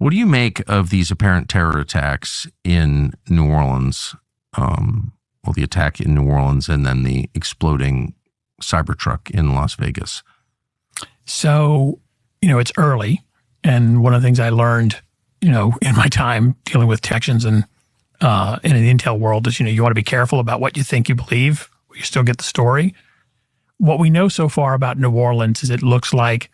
What do you make of these apparent terror attacks in New Orleans? Well, the attack in New Orleans and then the exploding Cybertruck in Las Vegas. So, it's early. And one of the things I learned, in my time dealing with detections and in the intel world is, you want to be careful about what you think you believe. You still get the story. What we know so far about New Orleans is it looks like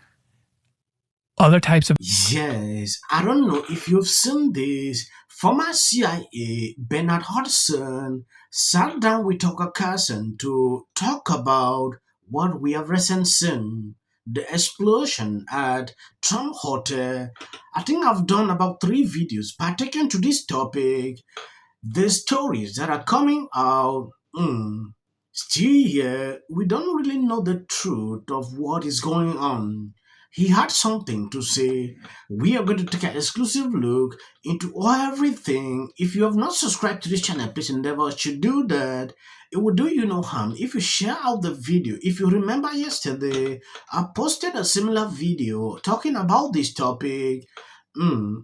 other types of... Yes, I don't know if you've seen this. Former CIA Bernard Hudson sat down with Tucker Carlson to talk about what we have recently seen. The explosion at Trump Hotel. I think I've done about 3 videos pertaining to this topic. The stories that are coming out, still here, we don't really know the truth of what is going on. He had something to say. We are going to take an exclusive look into everything. If you have not subscribed to this channel, please endeavor to do that. It will do you no harm if you share out the video. If you remember yesterday, I posted a similar video talking about this topic. Mm,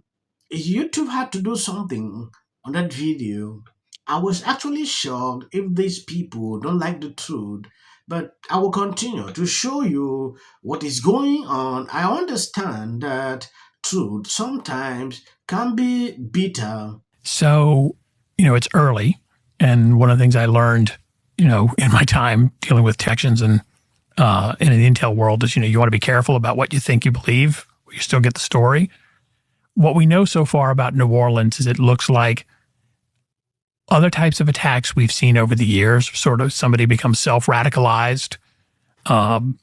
YouTube had to do something on that video. I was actually shocked if these people don't like the truth, but I will continue to show you what is going on. I understand that truth sometimes can be bitter. So, it's early. And one of the things I learned, in my time dealing with detections and in the intel world is, you want to be careful about what you think you believe. You still get the story. What we know so far about New Orleans is it looks like other types of attacks we've seen over the years, sort of somebody becomes self-radicalized and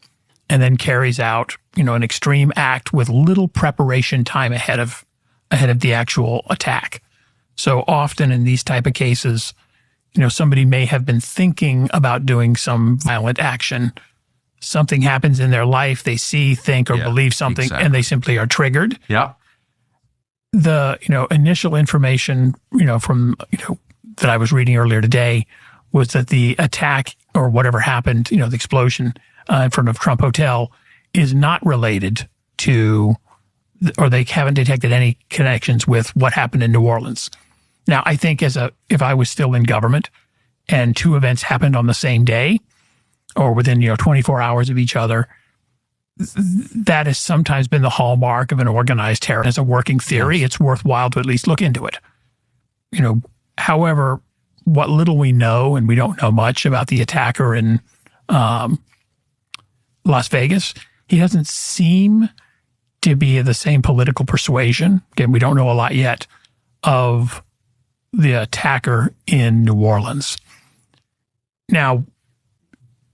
then carries out, an extreme act with little preparation time ahead of the actual attack. So often in these type of cases, somebody may have been thinking about doing some violent action. Something happens in their life, they see, think, or believe something, exactly. and they simply are triggered. Yeah. The, initial information, from, that I was reading earlier today was that the attack or whatever happened, the explosion in front of Trump Hotel is not related to, or they haven't detected any connections with what happened in New Orleans. Now, I think if I was still in government and 2 events happened on the same day or within, 24 hours of each other, that has sometimes been the hallmark of an organized terror. As a working theory, Yes. It's worthwhile to at least look into it. However, what little we know, and we don't know much about the attacker in Las Vegas, he doesn't seem to be of the same political persuasion. Again, we don't know a lot yet of the attacker in New Orleans. Now,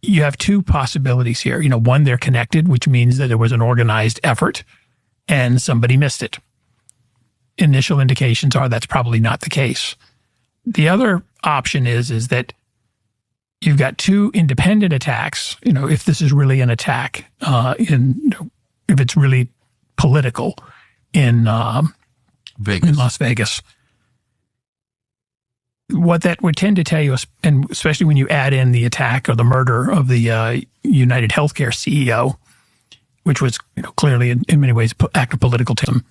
you have 2 possibilities here. One, they're connected, which means that there was an organized effort and somebody missed it. Initial indications are that's probably not the case. The other option is that you've got 2 independent attacks. If this is really an attack, if it's really political in Vegas. in Las Vegas. What that would tend to tell you, and especially when you add in the attack or the murder of the United Healthcare CEO, which was clearly in many ways act of political terrorism,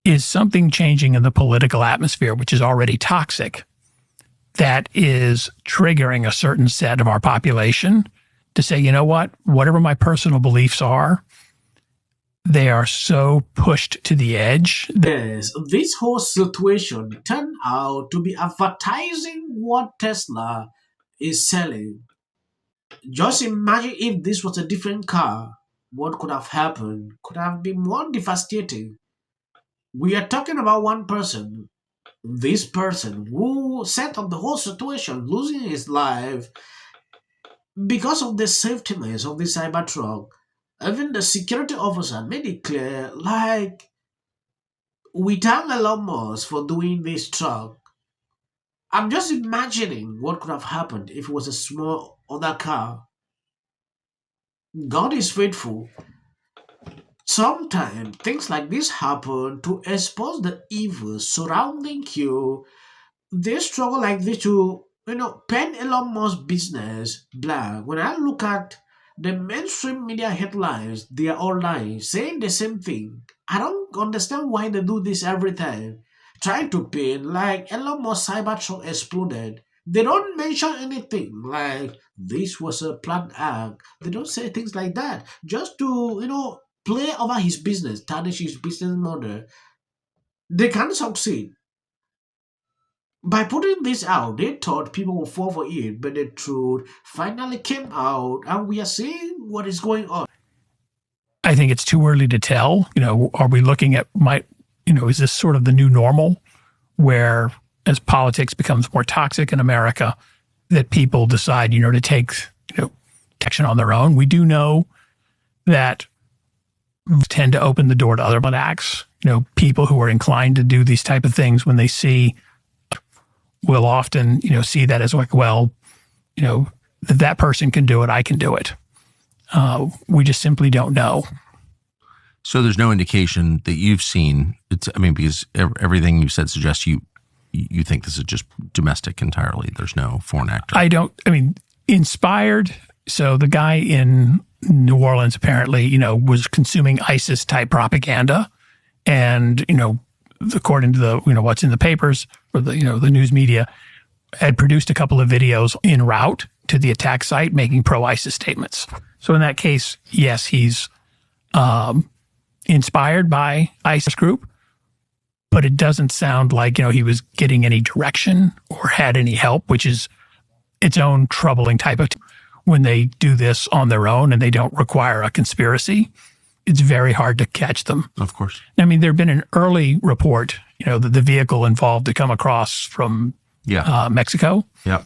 is something changing in the political atmosphere, which is already toxic, that is triggering a certain set of our population to say, whatever my personal beliefs are, they are so pushed to the edge. Yes, this whole situation turned out to be advertising what Tesla is selling. Just imagine if this was a different car. What could have happened? Could have been more devastating. We are talking about one person. This person who set up the whole situation, losing his life because of the safetiness of the Cybertruck. Even the security officer made it clear, like, we thank Elon Musk for doing this truck. I'm just imagining what could have happened if it was a small other car. God is faithful. Sometimes things like this happen to expose the evil surrounding you. They struggle like this to, pen Elon Musk's business black. When I look at the mainstream media headlines, they are all lying, saying the same thing. I don't understand why they do this every time. Trying to pin like Elon Musk Cybertruck exploded. They don't mention anything like this was a planned act. They don't say things like that. Just to, play over his business, tarnish his business model. They can succeed. By putting this out, they thought people would fall for it, but the truth finally came out, and we are seeing what is going on. I think it's too early to tell. Are we looking at is this sort of the new normal where as politics becomes more toxic in America, that people decide, to take, action on their own? We do know that tend to open the door to other acts. People who are inclined to do these type of things when they see will often, see that as like, well, that person can do it, I can do it. We just simply don't know. So there's no indication that you've seen. Because everything you said suggests you think this is just domestic entirely. There's no foreign actor. Inspired. So the guy in New Orleans apparently, was consuming ISIS type propaganda, and according to the what's in the papers or the the news media, had produced a couple of videos en route to the attack site making pro-ISIS statements. So in that case, yes, he's inspired by ISIS group, but it doesn't sound like he was getting any direction or had any help, which is its own troubling type of when they do this on their own and they don't require a conspiracy. It's very hard to catch them. Of course. There had been an early report, that the vehicle involved to come across from Mexico. Yeah.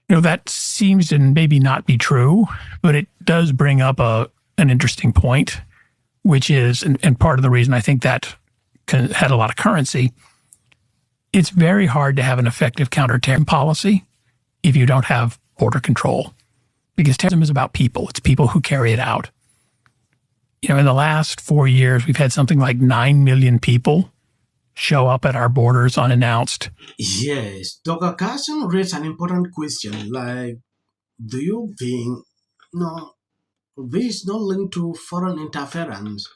That seems to maybe not be true, but it does bring up an interesting point, which is, and part of the reason I think that had a lot of currency, it's very hard to have an effective counterterrorism policy if you don't have border control, because terrorism is about people. It's people who carry it out. In the last 4 years, we've had something like 9 million people show up at our borders unannounced. Yes, Dr. Carlson raised an important question like, do you think, no, this is not linked to foreign interference?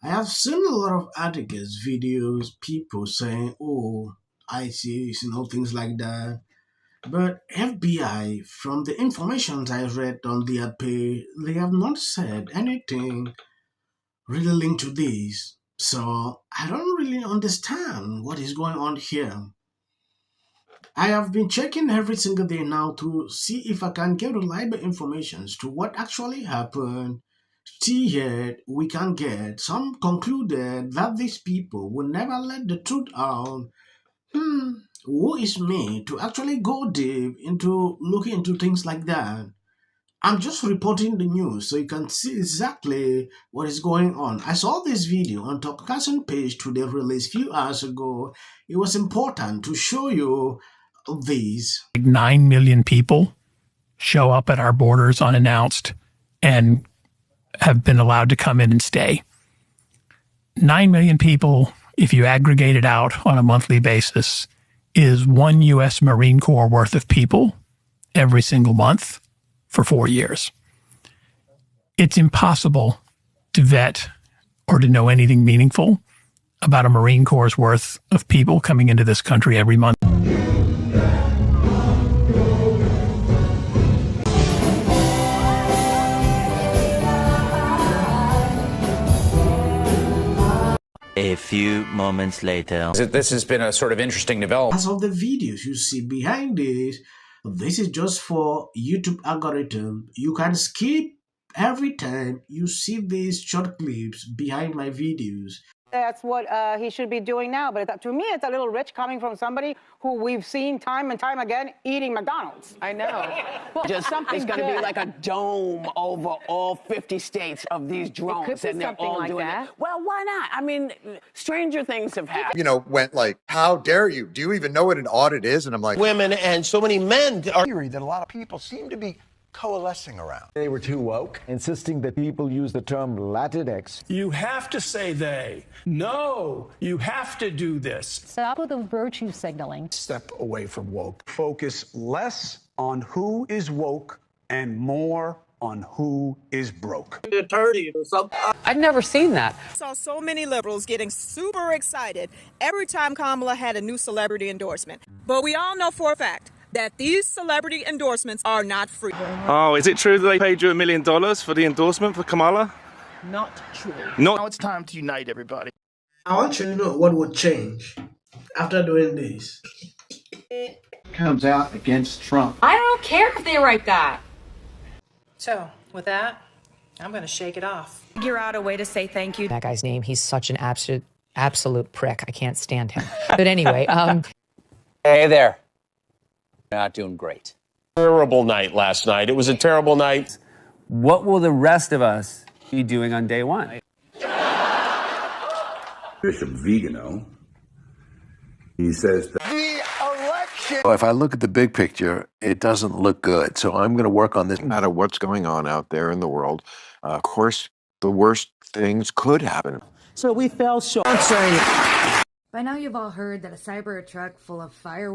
I have seen a lot of articles, videos, people saying, oh, ISIS, things like that. But FBI, from the information I read on their page, they have not said anything really linked to this. So I don't really understand what is going on here. I have been checking every single day now to see if I can get reliable information to what actually happened. Still yet, we can get some concluded that these people will never let the truth out. Who is me to actually go deep into looking into things like that? I'm just reporting the news so you can see exactly what is going on. I saw this video on Top Carson page today released few hours ago. It was important to show you these. 9 million people show up at our borders unannounced and have been allowed to come in and stay. 9 million people, if you aggregate it out on a monthly basis, is one U.S. Marine Corps worth of people every single month for 4 years. It's impossible to vet or to know anything meaningful about a Marine Corps' worth of people coming into this country every month. A few moments later. This has been a sort of interesting development. As of the videos you see behind this is just for YouTube algorithm. You can skip every time you see these short clips behind my videos. That's what he should be doing now. But to me, it's a little rich coming from somebody who we've seen time and time again eating McDonald's. I know. Just something's going to be like a dome over all 50 states of these drones. It could be and they're something all like doing that. it. Well, why not? I mean, stranger things have happened. Went like, how dare you? Do you even know what an audit is? And I'm like, women and so many men are theory that a lot of people seem to be coalescing around. They were too woke, insisting that people use the term Latinx. You have to say they. No, you have to do this. Stop with the virtue signaling. Step away from woke. Focus less on who is woke and more on who is broke. I've never seen that. I saw so many liberals getting super excited every time Kamala had a new celebrity endorsement. But we all know for a fact that these celebrity endorsements are not free. Oh, is it true that they paid you $1 million for the endorsement for Kamala? Not true. Now it's time to unite everybody. I want you to know what would change after doing this. Comes out against Trump. I don't care if they write that. So, with that, I'm going to shake it off. Figure out a way to say thank you. That guy's name, he's such an absolute prick. I can't stand him. But anyway, Hey there. Not doing great. Terrible night last night. It was a terrible night. What will the rest of us be doing on day one? Bishop Vigano, he says that if I look at the big picture, it doesn't look good. So I'm going to work on this. No matter what's going on out there in the world, of course, the worst things could happen. So we fell short. By now you've all heard that a Cybertruck full of fireworks